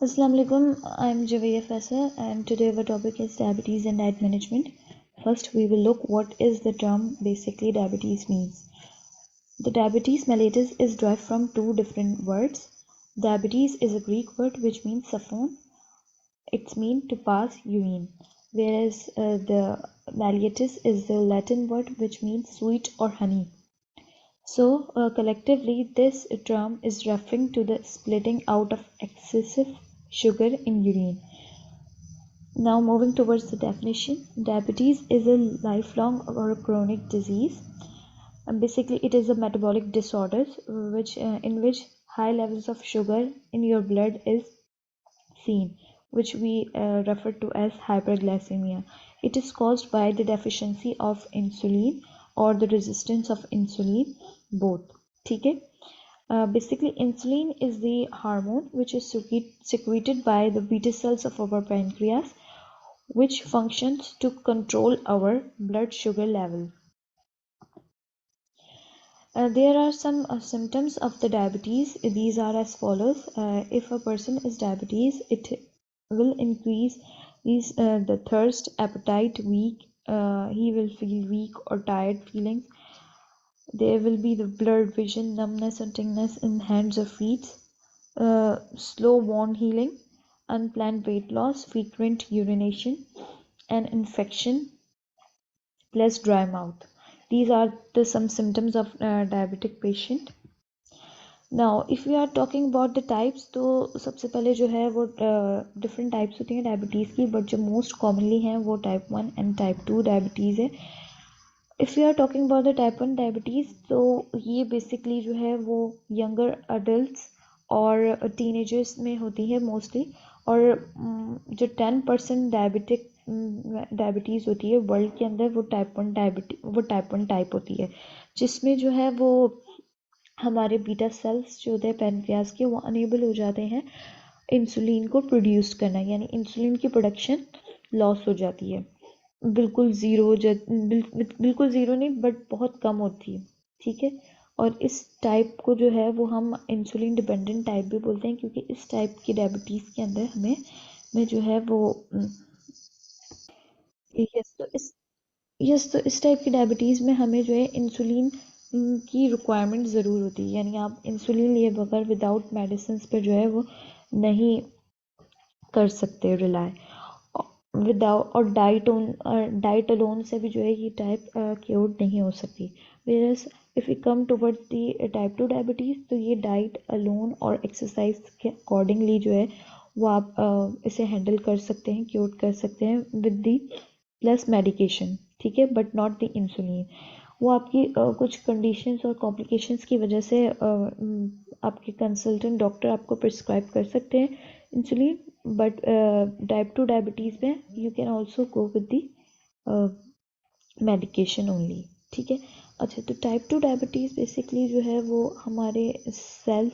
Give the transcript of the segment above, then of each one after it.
Assalamu alaikum. I'm Javia Faisal and today our topic is diabetes and diet management. First, we will look what is the term basically diabetes means. The diabetes mellitus is derived from two different words. Diabetes is a Greek word which means siphon. It's mean to pass urine, whereas the mellitus is the Latin word which means sweet or honey. So, collectively, this term is referring to the splitting out of excessive sugar in urine. Now, moving towards the definition, diabetes is a lifelong or a chronic disease. And basically, it is a metabolic disorder in which high levels of sugar in your blood is seen, which we refer to as hyperglycemia. It is caused by the deficiency of insulin or the resistance of insulin, both. ठीक है? Basically, insulin is the hormone which is secreted by the beta cells of our pancreas, which functions to control our blood sugar level. There are some symptoms of the diabetes. These are as follows. If a person is diabetes, it will increase the thirst, appetite, weak. He will feel weak or tired feelings. There will be the blurred vision, numbness and tingliness in hands or feet, slow wound healing, unplanned weight loss, frequent urination, and infection plus dry mouth. These are some symptoms of diabetic patient. Now if we are talking about the types, तो सबसे पहले जो है वो different types होती हैं diabetes की, but जो most commonly हैं वो type 1 and type 2 डायबिटीज़ है. If we are talking about the type 1 diabetes, तो ये basically जो है वो younger adults और teenagers में होती है mostly, और जो 10% डायबिटीज़ होती है वर्ल्ड के अंदर वो टाइप 1 टाइप होती है, जिसमें जो है वो हमारे बीटा सेल्स जो होते हैं पैनक्रियाज के वो अनेबल हो जाते हैं इंसुलिन को प्रोड्यूस करना, यानी इंसुलिन की प्रोडक्शन लॉस हो जाती है. बिल्कुल ज़ीरो नहीं, बट बहुत कम होती है. ठीक है. और इस टाइप को जो है वो हम इंसुलिन डिपेंडेंट टाइप भी बोलते हैं, क्योंकि इस टाइप की डायबिटीज़ के अंदर में जो है वो तो इस टाइप की डायबिटीज़ में हमें जो है इंसुलिन की रिक्वायरमेंट ज़रूर होती है, यानी आप इंसुलिन लिए बगैर विदाउट मेडिसिन पे जो है वो नहीं कर सकते रिलाय विदाउट, और डाइट अलोन से भी जो है ये टाइप क्योर नहीं हो सकती. Whereas if you come towards the type 2 diabetes, तो ये डाइट अलोन और एक्सरसाइज के अकॉर्डिंगली जो है वो आप इसे हैंडल कर सकते हैं, क्योर कर सकते हैं विद दी प्लस मेडिकेशन. ठीक है, बट नॉट द इंसुलिन. वो आपकी कुछ कंडीशंस और कॉम्प्लिकेशंस की वजह से आपके कंसल्टेंट डॉक्टर आपको प्रिस्क्राइब कर सकते हैं इंसुलिन, बट टाइप 2 डायबिटीज़ में you can also go with the medication only. ठीक है. अच्छा, तो टाइप 2 डायबिटीज़ बेसिकली जो है वो हमारे सेल्स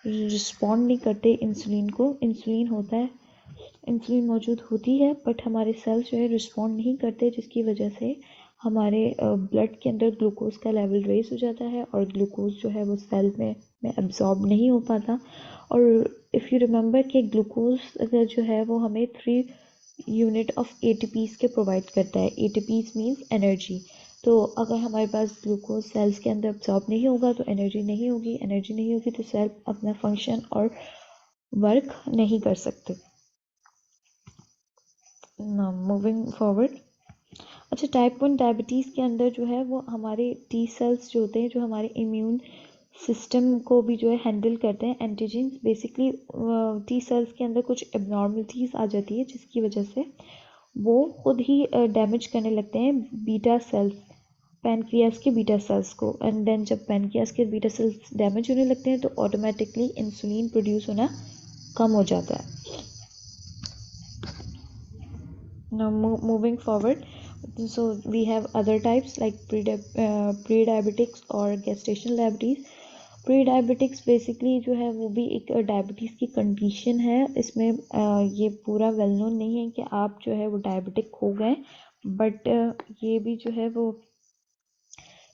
रिस्पॉन्ड नहीं करते इंसुलिन को. इंसुलिन होता है, इंसुलिन मौजूद होती है, बट हमारे सेल्स जो है रिस्पॉन्ड नहीं करते, जिसकी वजह से हमारे ब्लड के अंदर ग्लूकोज का लेवल रेज हो जाता है और ग्लूकोज जो है वो सेल में एब्जॉर्ब नहीं हो पाता. और इफ़ यू रिमेंबर कि ग्लूकोज अगर जो है वो हमें 3 यूनिट ऑफ एटीपीज़ के प्रोवाइड करता है. एटीपीज़ मीन्स एनर्जी. तो अगर हमारे पास ग्लूकोज सेल्स के अंदर एब्जॉर्ब नहीं होगा तो एनर्जी नहीं होगी तो सेल अपना फंक्शन और वर्क नहीं कर सकते. Moving forward. अच्छा, टाइप 1 डायबिटीज़ के अंदर जो है वो हमारे टी सेल्स जो होते हैं, जो हमारे इम्यून सिस्टम को भी जो है हैंडल करते हैं, एंटीजन्स. बेसिकली टी सेल्स के अंदर कुछ एबनॉर्मलिटीज़ आ जाती है, जिसकी वजह से वो खुद ही डैमेज करने लगते हैं बीटा सेल्स, पैनक्रियाज के बीटा सेल्स को. एंड देन जब पैनक्रियाज के बीटा सेल्स डैमेज होने लगते हैं तो ऑटोमेटिकली इंसुलिन प्रोड्यूस होना कम हो जाता है. Now moving forward, so we have other types like pre-diabetics or gestational diabetes. Pre-diabetics basically जो है वो भी एक डायबिटीज़ की कंडीशन है. इसमें ये पूरा वेल नोन नहीं है कि आप जो है वो डायबिटिक हो गए, बट ये भी जो है वो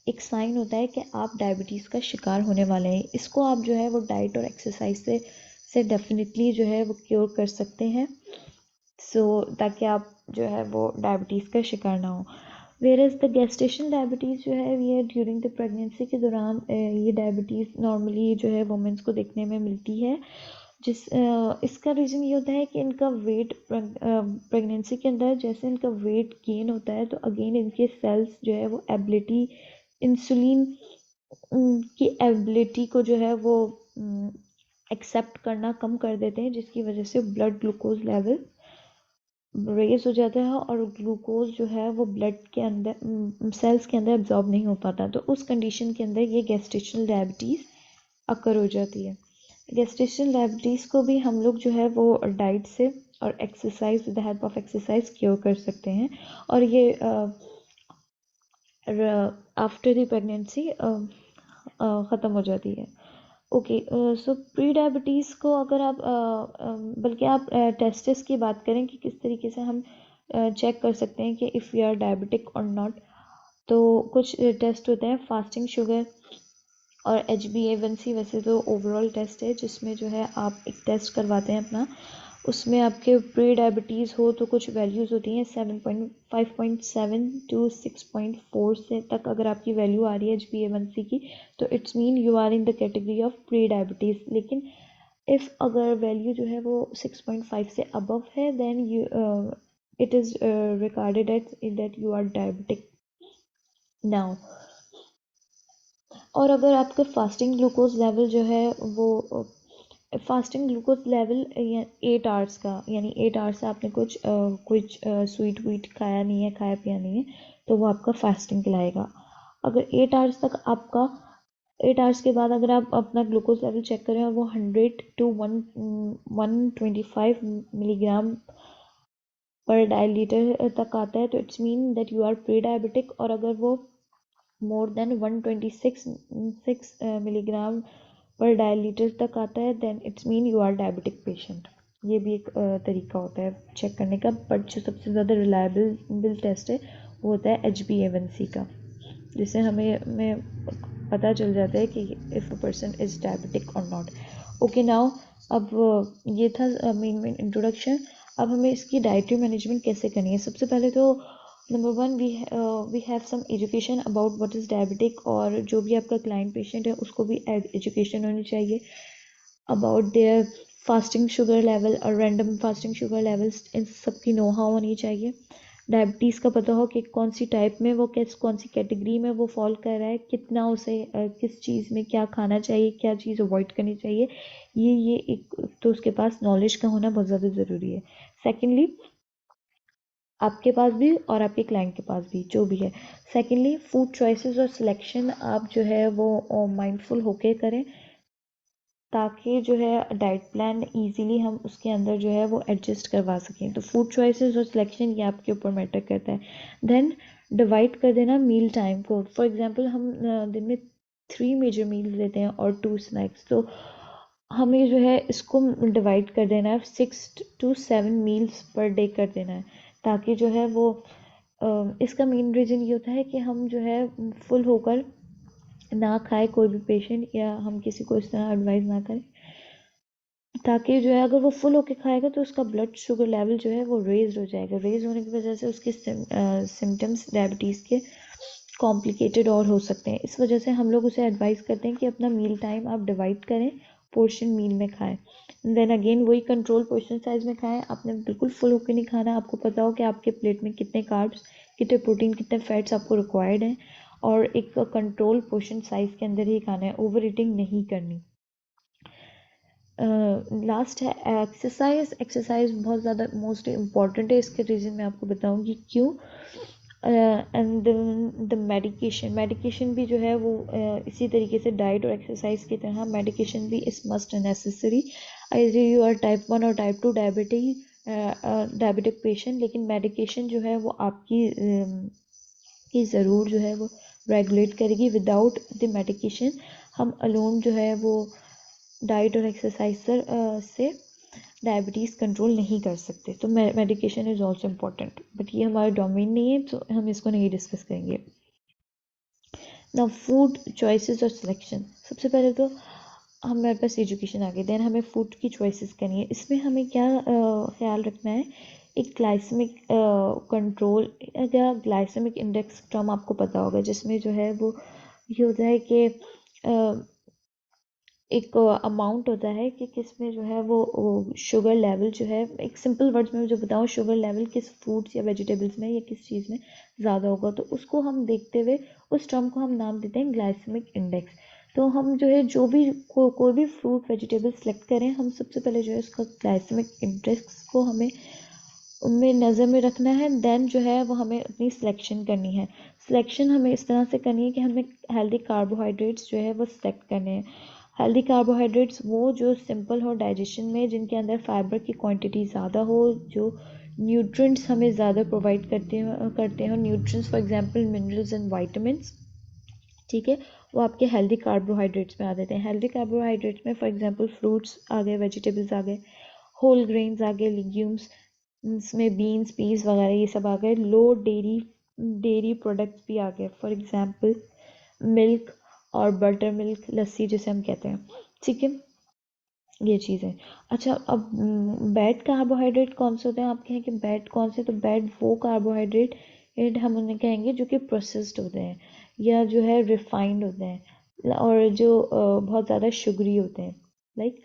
एक साइन होता है कि आप डायबिटीज़ का शिकार होने वाले हैं. इसको आप जो है वो डाइट और एक्सरसाइज से से डेफिनेटली जो है वो क्योर कर सकते हैं, ताकि आप जो है वो डायबिटीज़ का शिकार ना हो। वेयरएज द गेस्टेशनल डायबिटीज़ जो है ये ड्यूरिंग द प्रेगनेंसी के दौरान ये डायबिटीज़ नॉर्मली जो है वुमेंस को देखने में मिलती है, इसका रीज़न ये होता है कि इनका वेट प्रेगनेंसी के अंदर जैसे इनका वेट गेन होता है तो अगेन इनके सेल्स जो है वो एबिलिटी इंसुलिन की एबिलिटी को जो है वो एक्सेप्ट करना कम कर देते हैं, जिसकी वजह से ब्लड ग्लूकोज लेवल रेज हो जाता है और ग्लूकोज जो है वो ब्लड के अंदर सेल्स के अंदर एब्जॉर्ब नहीं हो पाता। तो उस कंडीशन के अंदर ये गेस्टेशनल डायबिटीज़ अकर हो जाती है। गेस्टेशनल डायबिटीज़ को भी हम लोग जो है वो डाइट से और exercise with the help of exercise cure कर सकते हैं, और ये आफ्टर द प्रेगनेंसी ख़त्म हो जाती है। ओके, सो प्री डायबिटीज़ को अगर आप बल्कि आप टेस्ट्स की बात करें कि किस तरीके से हम चेक कर सकते हैं कि इफ़ वी आर डायबिटिक और नॉट, तो कुछ टेस्ट होते हैं फास्टिंग शुगर और HbA1c। वैसे तो ओवरऑल टेस्ट है जिसमें जो है आप एक टेस्ट करवाते हैं अपना, उसमें आपके प्री डायबिटीज़ हो तो कुछ वैल्यूज़ होती हैं 5.7 टू 6.4 से तक अगर आपकी वैल्यू आ रही है HbA1c की, तो it's mean you are in the category of pre diabetes. लेकिन इफ़ अगर वैल्यू जो है वो 6.5 से अबव है then you it is regarded as that you are diabetic now. और अगर आपका फास्टिंग ग्लूकोज लेवल जो है वो फास्टिंग ग्लूकोज लेवल 8 आवर्स का, यानी 8 आवर्स से आपने कुछ स्वीट वीट खाया नहीं है, खाया पिया नहीं है, तो वो आपका फास्टिंग कहलाएगा। अगर 8 आवर्स तक आपका 8 आवर्स के बाद अगर आप अपना ग्लूकोज लेवल चेक करें और वो 100 टू 125 मिलीग्राम पर डायलीटर तक आता है तो it's mean that you are pre diabetic. और अगर वो मोर देन 126 मिलीग्राम पर डायलीटर तक आता है then it's mean you are diabetic patient. ये भी एक तरीका होता है चेक करने का, बट जो सबसे ज़्यादा रिलायबल टेस्ट है वो होता है HbA1c का, जिससे हमें पता चल जाता है कि if a person is diabetic और नॉट। ओके नाउ, अब ये था मेन इंट्रोडक्शन। अब हमें इसकी डाइटरी मैनेजमेंट कैसे करनी है। सबसे पहले तो number 1 we have some education about what is diabetic, और जो भी आपका क्लाइंट पेशेंट है उसको भी एजुकेशन होनी चाहिए about their fasting sugar level और रैंडम फास्टिंग शुगर लेवल्स, इन सब की नो हाउ होनी चाहिए। डायबिटीज़ का पता हो कि कौन सी टाइप में वो कौन सी कैटेगरी में वो फॉल कर रहा है, कितना उसे किस चीज़ में क्या खाना चाहिए, क्या चीज़ अवॉइड करनी चाहिए, ये एक तो उसके पास नॉलेज का होना बहुत ज़्यादा ज़रूरी है। सेकेंडली, आपके पास भी और आपके क्लाइंट के पास भी जो भी है। सेकेंडली, फूड चॉइसेस और सिलेक्शन आप जो है वो माइंडफुल होके करें, ताकि जो है डाइट प्लान इजीली हम उसके अंदर जो है वो एडजस्ट करवा सकें। तो फूड चॉइसेस और सिलेक्शन ये आपके ऊपर मैटर करता है। देन डिवाइड कर देना मील टाइम को। फॉर एग्जांपल हम दिन में 3 मेजर मील्स लेते हैं और 2 स्नैक्स, तो हमें जो है इसको डिवाइड कर देना है 6 टू 7 मील्स पर डे कर देना है, ताकि जो है वो इसका मेन रीज़न ये होता है कि हम जो है फुल होकर ना खाए कोई भी पेशेंट, या हम किसी को इस तरह एडवाइस ना करें, ताकि जो है अगर वो फुल होके खाएगा तो उसका ब्लड शुगर लेवल जो है वो रेज हो जाएगा। रेज होने की वजह से उसके सिम्टम्स डायबिटीज़ के कॉम्प्लिकेटेड और हो सकते हैं। इस वजह से हम लोग उसे एडवाइस करते हैं कि अपना मील टाइम आप डिवाइड करें, पोर्शन मील में खाएं। देन अगेन वही कंट्रोल पोर्शन साइज में खाएं। आपने बिल्कुल फुल होकर नहीं खाना, आपको पता हो कि आपके प्लेट में कितने कार्ब्स, कितने प्रोटीन, कितने फैट्स आपको रिक्वायर्ड हैं, और एक कंट्रोल पोर्शन साइज के अंदर ही खाना है, ओवर ईटिंग नहीं करनी। लास्ट है एक्सरसाइज। एक्सरसाइज बहुत ज़्यादा मोस्ट इम्पॉर्टेंट है। इसके रीज़न मैं आपको बताऊंगी क्यों। एंड द मेडिकेशन भी जो है वो इसी तरीके से डाइट और एक्सरसाइज की तरह मेडिकेशन भी is must necessary. Either you are type 1 और टाइप 2 डायबिटिक पेशेंट, लेकिन मेडिकेशन जो है वो आपकी की ज़रूर जो है वो रेगुलेट करेगी। विदाउट द मेडिकेशन हम अलोन जो है वो डाइट और एक्सरसाइज से डायबिटीज़ कंट्रोल नहीं कर सकते। तो medication is also important, but ये हमारा डोमेन नहीं है तो हम इसको नहीं डिस्कस करेंगे। ना फूड चॉइसेस और सिलेक्शन। सबसे पहले तो हमारे पास एजुकेशन आ गई, देन हमें फूड की चॉइसेस करनी है। इसमें हमें क्या ख्याल रखना है, एक ग्लाइसेमिक कंट्रोल या ग्लाइसेमिक इंडेक्स टर्म आपको पता होगा, जिसमें जो है वो ये होता है कि एक अमाउंट होता है कि किस में जो है वो शुगर लेवल जो है, एक सिंपल वर्ड्स में जो बताऊँ, शुगर लेवल किस फ्रूट्स या वेजिटेबल्स में या किस चीज़ में ज़्यादा होगा, तो उसको हम देखते हुए उस टर्म को हम नाम देते हैं ग्लाइसेमिक इंडेक्स। तो हम जो है जो भी कोई भी फ्रूट वेजिटेबल सेलेक्ट करें, हम सबसे पहले जो है उसका ग्लाइसेमिक इंडेक्स को हमें उनमें नज़र में रखना है, देन जो है वो हमें अपनी सिलेक्शन करनी है। सिलेक्शन हमें इस तरह से करनी है कि हमें हेल्दी कार्बोहाइड्रेट्स जो है वो सेलेक्ट करने हैं। हेल्दी कार्बोहाइड्रेट्स वो जो सिंपल हो डाइजेशन में, जिनके अंदर फाइबर की क्वांटिटी ज़्यादा हो, जो न्यूट्रिएंट्स हमें ज़्यादा प्रोवाइड करते हो nutrients for example minerals and vitamins, ठीक है, वो आपके हेल्दी कार्बोहाइड्रेट्स में आ जाते हैं। हेल्दी कार्बोहाइड्रेट्स में फॉर एग्जांपल फ्रूट्स आ गए, वेजिटेबल्स आ गए, होल ग्रेन्स आ गए, लिग्यूम्स, इसमें बीन्स पीस वगैरह ये सब आ गए। लो डेयरी प्रोडक्ट्स भी आ गए, फॉर एग्जांपल मिल्क और बटर मिल्क, लस्सी जिसे हम कहते हैं, ठीक है, ये चीज़ है। अच्छा, अब बैड कार्बोहाइड्रेट कौन से होते हैं, आप कहें कि बैड कौन से, तो बैड वो कार्बोहाइड्रेट हम उन्हें कहेंगे जो कि प्रोसेस्ड होते हैं या जो है रिफाइंड होते हैं और जो बहुत ज़्यादा शुगरी होते हैं, लाइक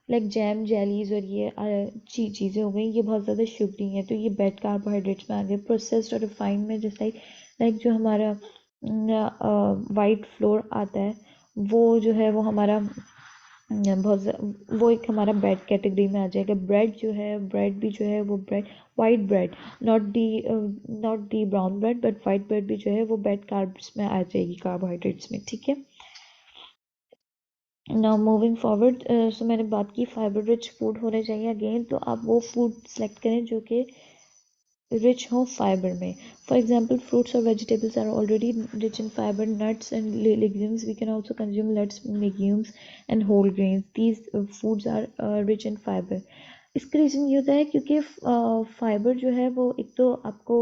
लाइक जैम जेलीज और ये चीज़ें हो गई, ये बहुत ज़्यादा शुगरी हैं, तो ये बैड कार्बोहाइड्रेट्स में आ गए। प्रोसेस्ड और रिफाइंड में जैसे लाइक जो हमारा वाइट फ्लोर आता है, वो जो है वो हमारा वो एक हमारा ब्रेड कैटेगरी में आ जाएगा। ब्रेड जो है, ब्रेड भी जो है वो bread, white bread, not the brown bread but white bread भी जो है वो बैड कार्ब्स में आ जाएगी, कार्बोहाइड्रेट्स में, ठीक है। नाउ मूविंग फॉरवर्ड, सो मैंने बात की फाइबर रिच फूड होने चाहिए अगेन, तो आप वो फूड सेलेक्ट करें जो कि rich हो फाइबर में। For example, fruits or vegetables are already rich in fiber. Nuts and legumes, we can also consume nuts, legumes and whole grains. These foods are rich in fiber. इसका reason ये होता है क्योंकि fibre जो है वो एक तो आपको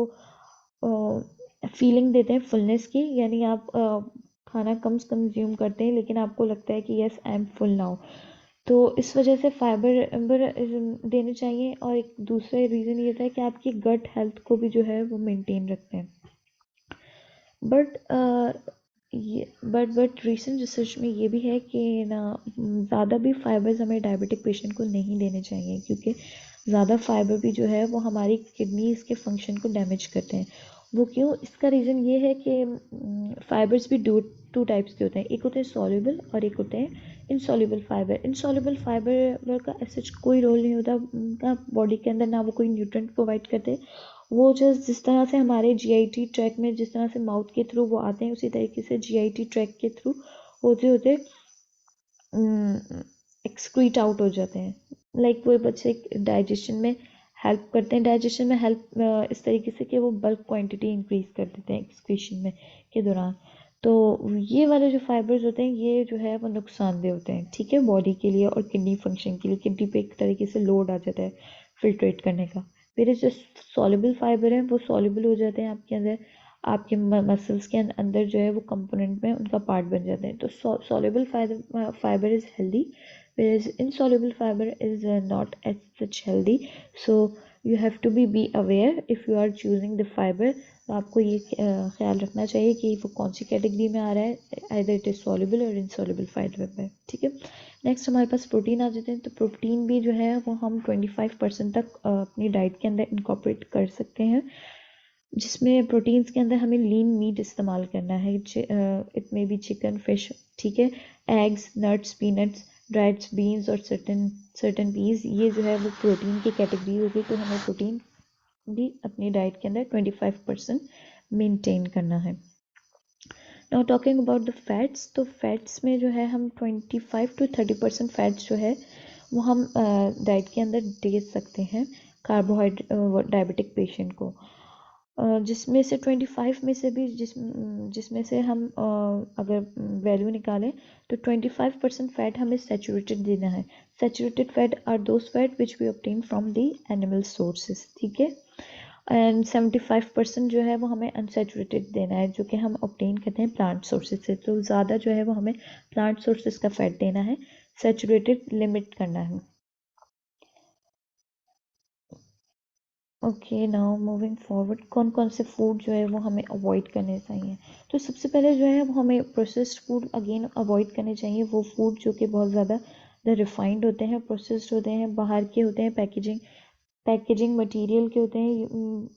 फीलिंग देते हैं फुलनेस की, यानी आप खाना कम कंज्यूम करते हैं लेकिन आपको लगता है कि yes I am full now, तो इस वजह से फाइबर देने चाहिए। और एक दूसरा रीज़न ये होता है कि आपकी गट हेल्थ को भी जो है वो मेंटेन रखते हैं। बट बट रिसेंट रिसर्च में ये भी है कि ना ज़्यादा भी फाइबर्स हमें डायबिटिक पेशेंट को नहीं देने चाहिए, क्योंकि ज़्यादा फाइबर भी जो है वो हमारी किडनीज़ के फंक्शन को डैमेज करते हैं। वो क्यों, इसका रीज़न ये है कि फाइबर्स भी टू टाइप्स के होते हैं, एक होते हैं सॉल्युबल और एक होते हैं इनसॉल्युबल फाइबर। इनसॉल्युबल फाइबर का ऐसा कोई रोल नहीं होता उनका बॉडी के अंदर, ना वो कोई न्यूट्रिएंट प्रोवाइड करते, वो जस्ट जिस तरह से हमारे जीआईटी ट्रैक में जिस तरह से माउथ के थ्रू वो आते हैं, उसी तरीके से जीआईटी ट्रैक के थ्रू होते होते एक्सक्रीट आउट हो जाते हैं। लाइक वो बच्चे डाइजेशन में हेल्प करते हैं, डाइजेशन में हेल्प इस तरीके से कि वो बल्क क्वांटिटी इंक्रीज कर देते हैं एक्सक्रीशन में के दौरान। तो ये वाले जो फाइबर्स होते हैं ये जो है वो नुकसानदेह होते हैं, ठीक है, बॉडी के लिए और किडनी फंक्शन के लिए। किडनी पे एक तरीके से लोड आ जाता है फिल्ट्रेट करने का। फिर जो सॉल्युबल फाइबर है वो सॉल्युबल हो जाते हैं आपके अंदर, आपके मसल्स के अंदर जो है वो कंपोनेंट में उनका पार्ट बन जाते हैं। तो soluble fibre is healthy, whereas insoluble fiber is not as such healthy. So you have to be aware if you are choosing the fiber. तो आपको ये ख्याल रखना चाहिए कि वो कौन सी कैटेगरी में आ रहा है, either it is soluble और insoluble fiber, ठीक है। नेक्स्ट हमारे पास प्रोटीन आ जाते हैं। तो प्रोटीन भी जो है वो हम 25% तक अपनी डाइट के अंदर इनकॉर्पोरेट कर सकते हैं, जिसमें प्रोटीन्स के अंदर हमें लीन मीट इस्तेमाल करना है। It may be chicken, fish, ठीक है, eggs, nuts, peanuts, dried beans और सर्टन पीस, ये जो है वो प्रोटीन की कैटेगरी होगी। तो हमें प्रोटीन भी अपनी डाइट के अंदर 25% मेंटेन करना है। Now talking about the fats, तो फैट्स में जो है हम 25 to 30% फैट्स जो है वो हम डाइट के अंदर दे सकते हैं कार्बोहाइड्रेट डायबिटिक पेशेंट को, जिसमें से 25 में से भी जिसमें से हम अगर वैल्यू निकालें तो 25% फैट हमें सैचुरेटेड देना है। Saturated fat are those fat which we obtain from the animal sources, ठीक है। एंड 75% जो है वो हमें अनसेचुरेटेड देना है, जो कि हम ऑब्टेन करते हैं प्लांट सोर्सेज से। तो ज़्यादा जो है वो हमें प्लांट सोर्सेज का फैट देना है, सेचुरेटेड लिमिट करना है। ओके, नाउ मूविंग फॉरवर्ड, कौन कौन से फूड जो है वो हमें अवॉइड करने चाहिए। तो सबसे पहले जो है वो हमें प्रोसेस्ड फूड अगेन अवॉइड करने चाहिए। वो फूड जो कि बहुत ज़्यादा रिफाइंड होते हैं, प्रोसेस्ड होते हैं, बाहर के होते हैं, पैकेजिंग मटेरियल के होते हैं,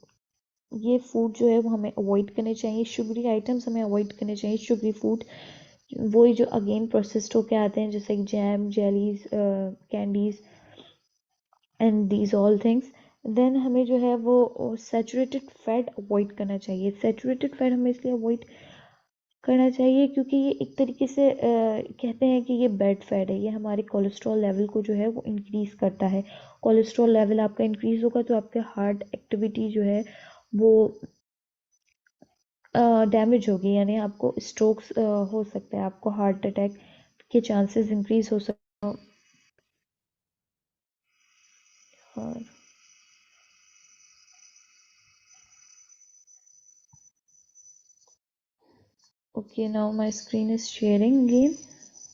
ये फूड जो है वो हमें अवॉइड करने चाहिए। शुगरी आइटम्स हमें अवॉइड करने चाहिए, शुगरी फूड, वही जो अगेन प्रोसेस्ड होके आते हैं, जैसे jam, jellies, candies and these all things. Then हमें जो है वो सैचुरेटेड फैट अवॉइड करना चाहिए। सैचुरेटेड फैट हमें इसलिए अवॉइड करना चाहिए क्योंकि ये एक तरीके से कहते हैं कि ये बैड फैट है, ये हमारे कोलेस्ट्रॉल लेवल को जो है वो इंक्रीज़ करता है। कोलेस्ट्रॉल लेवल आपका इंक्रीज़ होगा तो आपके हार्ट एक्टिविटी जो है वो डैमेज होगी, यानी आपको स्ट्रोक्स हो सकते हैं, आपको हार्ट अटैक के चांसेस इंक्रीज हो सकते हैं। और okay, now my screen is sharing again,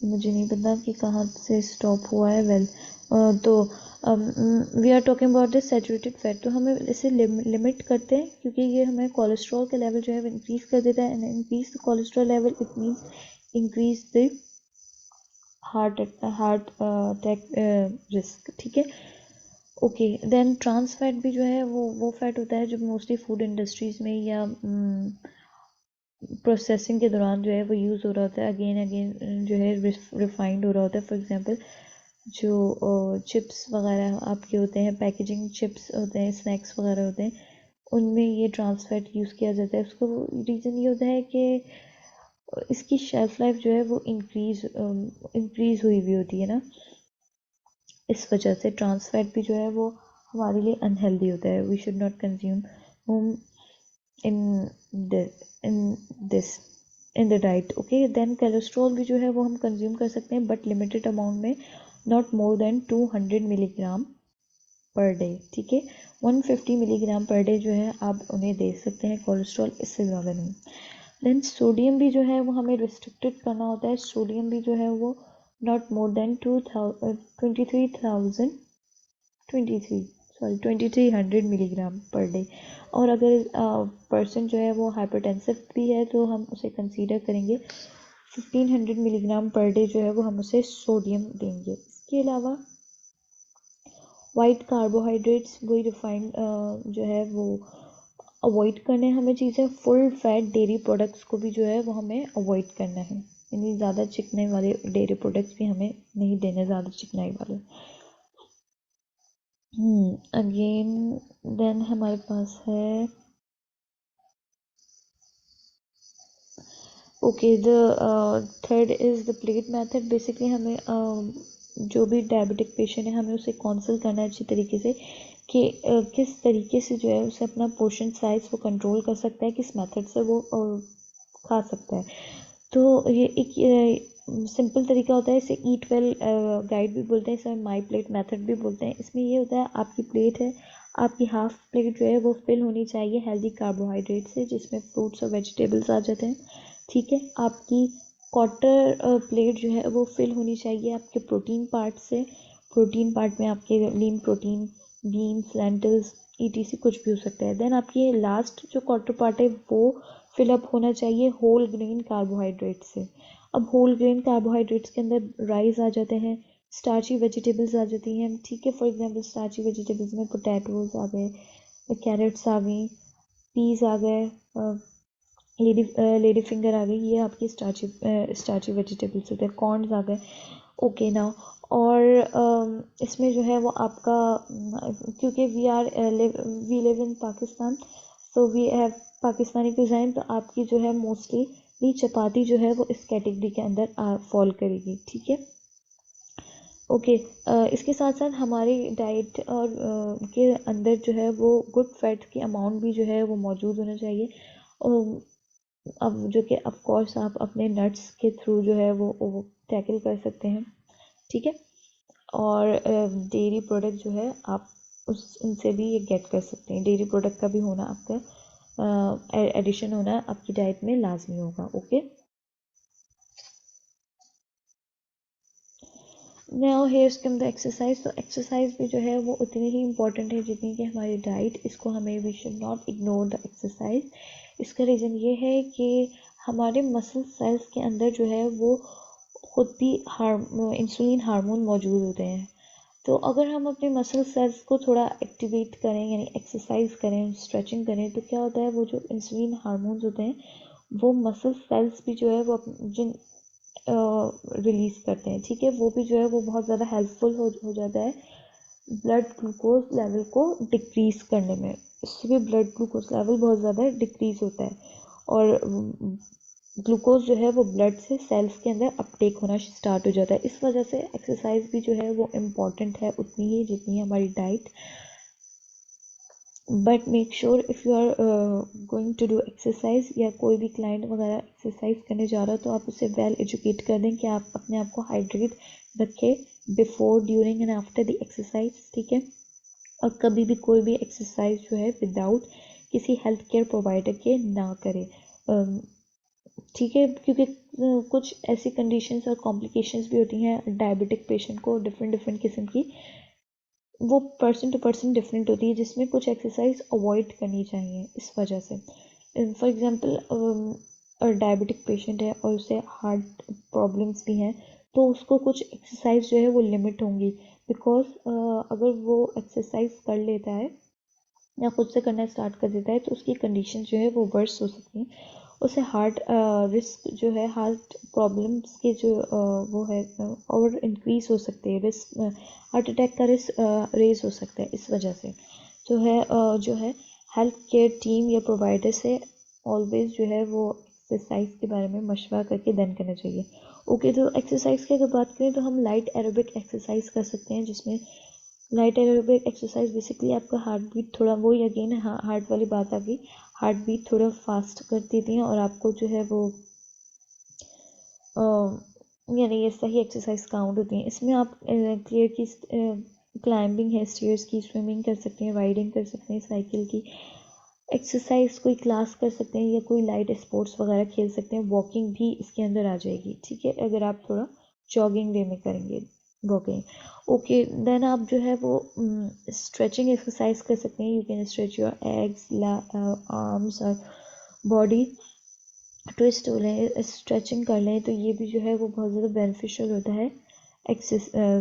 मुझे नहीं पता कि कहाँ से स्टॉप हुआ है। वेल तो we are talking about this saturated fat. तो हमें इसे लिमिट करते हैं क्योंकि ये हमें कोलेस्ट्रॉल का लेवल जो है वो इंक्रीज कर देता है, and increase the cholesterol level it means increase the heart attack risk, ठीक है। ओके, देन ट्रांस फैट भी जो है वो फैट होता है जो मोस्टली फूड इंडस्ट्रीज में या प्रोसेसिंग के दौरान जो है वो यूज़ हो रहा होता है, अगेन अगेन जो है रिफाइंड हो रहा होता है। फॉर एग्जांपल जो चिप्स वगैरह आपके होते हैं, पैकेजिंग चिप्स होते हैं, स्नैक्स वगैरह होते हैं, उनमें ये ट्रांस फैट यूज़ किया जाता है। उसको रीज़न ये होता है कि इसकी शेल्फ लाइफ जो है वो इंक्रीज़ हुई हुई होती है ना, इस वजह से ट्रांस फैट भी जो है वो हमारे लिए अनहेल्दी होता है। We should not consume in in this in the diet. Okay, then cholesterol भी जो है वो हम कंज्यूम कर सकते हैं बट लिमिटेड अमाउंट में, not more than 200 milligram per day, ठीक है। 150 मिलीग्राम पर डे जो है आप उन्हें दे सकते हैं कोलेस्ट्रॉल, इससे ज़्यादा नहीं। देन सोडियम भी जो है वो हमें रिस्ट्रिक्टेड करना होता है। सोडियम भी जो है वो not more then 2300 milligram per day. और अगर पर्सन जो है वो हाइपरटेंसिव भी है तो हम उसे कंसीडर करेंगे 1500 मिलीग्राम पर डे जो है वो हम उसे सोडियम देंगे। इसके अलावा वाइट कार्बोहाइड्रेट्स, वही रिफाइंड जो है वो अवॉइड करने हैं हमें चीज़ें। फुल फैट डेयरी प्रोडक्ट्स को भी जो है वो हमें अवॉइड करना है, यानी ज़्यादा चिकनाई वाले डेयरी प्रोडक्ट्स भी हमें नहीं देने, ज़्यादा चिकनाई वाले। अगेन देन हमारे पास है okay, the third is the plate method. Basically हमें जो भी डायबिटिक पेशेंट है हमें उसे काउंसल करना है अच्छी तरीके से कि किस तरीके से जो है उसे अपना पोर्शन साइज वो कंट्रोल कर सकता है, किस मेथड से वो खा सकता है। तो ये एक सिंपल तरीका होता है, इसे ईट वेल गाइड भी बोलते हैं, इसे माई प्लेट मेथड भी बोलते हैं। इसमें ये होता है, आपकी प्लेट है, आपकी हाफ प्लेट जो है वो फिल होनी चाहिए हेल्दी कार्बोहाइड्रेट से, जिसमें फ्रूट्स और वेजिटेबल्स आ जाते हैं, ठीक है। आपकी क्वार्टर प्लेट जो है वो फिल होनी चाहिए आपके प्रोटीन पार्ट से। प्रोटीन पार्ट में आपके lean protein, beans, lentils, etc कुछ भी हो सकता है। देन आपकी लास्ट जो क्वार्टर पार्ट है वो फिलअप होना चाहिए होल ग्रेन कार्बोहाइड्रेट से। अब होल ग्रेन कार्बोहाइड्रेट्स के अंदर राइस आ जाते हैं, स्टार्ची वेजिटेबल्स आ जाती हैं, ठीक है। फॉर एग्जांपल स्टार्ची वेजिटेबल्स में पोटैटोज आ गए, कैरेट्स आ गई, पीस आ गए, लेडी फिंगर आ गई, ये आपकी स्टार्ची वेजिटेबल्स होते हैं। कॉर्न्स आ गए, ओके नाउ। और इसमें जो है वो आपका, क्योंकि we live in Pakistan, so we have Pakistani cuisine, तो आपकी जो है मोस्टली ये चपाती जो है वो इस कैटेगरी के अंदर फॉल करेगी, ठीक है। ओके, इसके साथ साथ हमारी डाइट और के अंदर जो है वो गुड फैट की अमाउंट भी जो है वो मौजूद होना चाहिए। अब जो कि ऑफ कोर्स आप अपने नट्स के थ्रू जो है वो टैकल कर सकते हैं, ठीक है। और डेयरी प्रोडक्ट जो है आप उनसे भी ये गेट कर सकते हैं। डेयरी प्रोडक्ट का भी होना आपका एडिशन होना आपकी डाइट में लाजमी होगा। Okay, now here's come the exercise. तो एक्सरसाइज भी जो है वो उतनी ही इम्पॉर्टेंट है जितनी कि हमारी डाइट। इसको हमें we should not ignore the exercise. इसका रीज़न ये है कि हमारे मसल सेल्स के अंदर जो है वो खुद भी इंसुलिन हार्मोन मौजूद होते हैं। तो अगर हम अपने मसल सेल्स को थोड़ा एक्टिवेट करें, यानी एक्सरसाइज करें, स्ट्रेचिंग करें, तो क्या होता है वो जो इंसुलिन हार्मोन्स होते हैं वो मसल सेल्स भी जो है वो जिन रिलीज़ करते हैं, ठीक है, वो भी जो है वो बहुत ज़्यादा हेल्पफुल हो जाता है ब्लड ग्लूकोज लेवल को डिक्रीज़ करने में। इससे भी ब्लड ग्लूकोज लेवल बहुत ज़्यादा डिक्रीज़ होता है और ग्लूकोज जो है वो ब्लड से सेल्स के अंदर अपटेक होना स्टार्ट हो जाता है। इस वजह से एक्सरसाइज भी जो है वो इम्पॉर्टेंट है उतनी ही जितनी हमारी diet. But make sure if you are going to do exercise या कोई भी क्लाइंट वगैरह एक्सरसाइज करने जा रहा हो तो आप उसे वेल एजुकेट कर दें कि आप अपने आप को हाइड्रेट रखें before, during and after the exercise, ठीक है। और कभी भी कोई भी एक्सरसाइज जो है विदाउट किसी हेल्थ केयर प्रोवाइडर के ना करें, ठीक है, क्योंकि कुछ ऐसी कंडीशंस और कॉम्प्लिकेशंस भी होती हैं डायबिटिक पेशेंट को, डिफरेंट डिफरेंट किस्म की, वो पर्सन टू पर्सन डिफरेंट होती है, जिसमें कुछ एक्सरसाइज अवॉइड करनी चाहिए इस वजह से। फॉर एग्जांपल डायबिटिक पेशेंट है और उसे हार्ट प्रॉब्लम्स भी हैं तो उसको कुछ एक्सरसाइज जो है वो लिमिट होंगी, बिकॉज अगर वो एक्सरसाइज कर लेता है या खुद से करना स्टार्ट कर देता है तो उसकी कंडीशन जो है वो वर्स हो सकती हैं। उसे हार्ट रिस्क जो है, हार्ट प्रॉब्लम्स के जो वो है और इंक्रीज हो सकते हैं, रिस्क हार्ट अटैक का रिस्क रेज हो सकता है। इस वजह से जो है हेल्थ केयर टीम या प्रोवाइडर से ऑलवेज जो है वो एक्सरसाइज के बारे में मशवरा करके देन करना चाहिए। ओके, तो एक्सरसाइज की अगर बात करें तो हम लाइट एरोबिक एक्सरसाइज कर सकते हैं, जिसमें लाइट एरोबिक एक्सरसाइज बेसिकली आपका हार्ट बीट थोड़ा, वही अगेन हार्ट वाली बात आ गई, हार्ट बीट थोड़ा फास्ट कर देती हैं और आपको जो है वो यानी ये सही एक्सरसाइज काउंट होती हैं। इसमें आप क्लियर की क्लाइंबिंग है, स्टेयर्स की, स्विमिंग कर सकते हैं, राइडिंग कर सकते हैं, साइकिल की एक्सरसाइज कोई क्लास कर सकते हैं या कोई लाइट स्पोर्ट्स वगैरह खेल सकते हैं। वॉकिंग भी इसके अंदर आ जाएगी, ठीक है, अगर आप थोड़ा जॉगिंग वे में करेंगे वॉकिंग। ओके, देन आप जो है वो स्ट्रेचिंग एक्सरसाइज कर सकते हैं। You can stretch your eggs, arms और बॉडी ट्विस्ट हो लें, स्ट्रेचिंग कर लें, तो ये भी जो है वो बहुत ज़्यादा बेनिफिशियल होता है,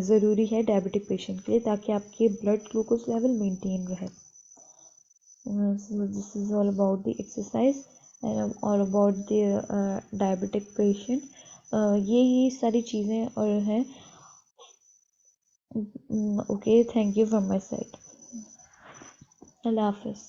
ज़रूरी है डायबिटिक पेशेंट के लिए, ताकि आपके ब्लड ग्लूकोज लेवल मेंटेन रहे। So this is all about the exercise and or about the diabetic patient. ये सारी चीज़ें और हैं। Okay, thank you from my side. अल्लाह हाफिज़।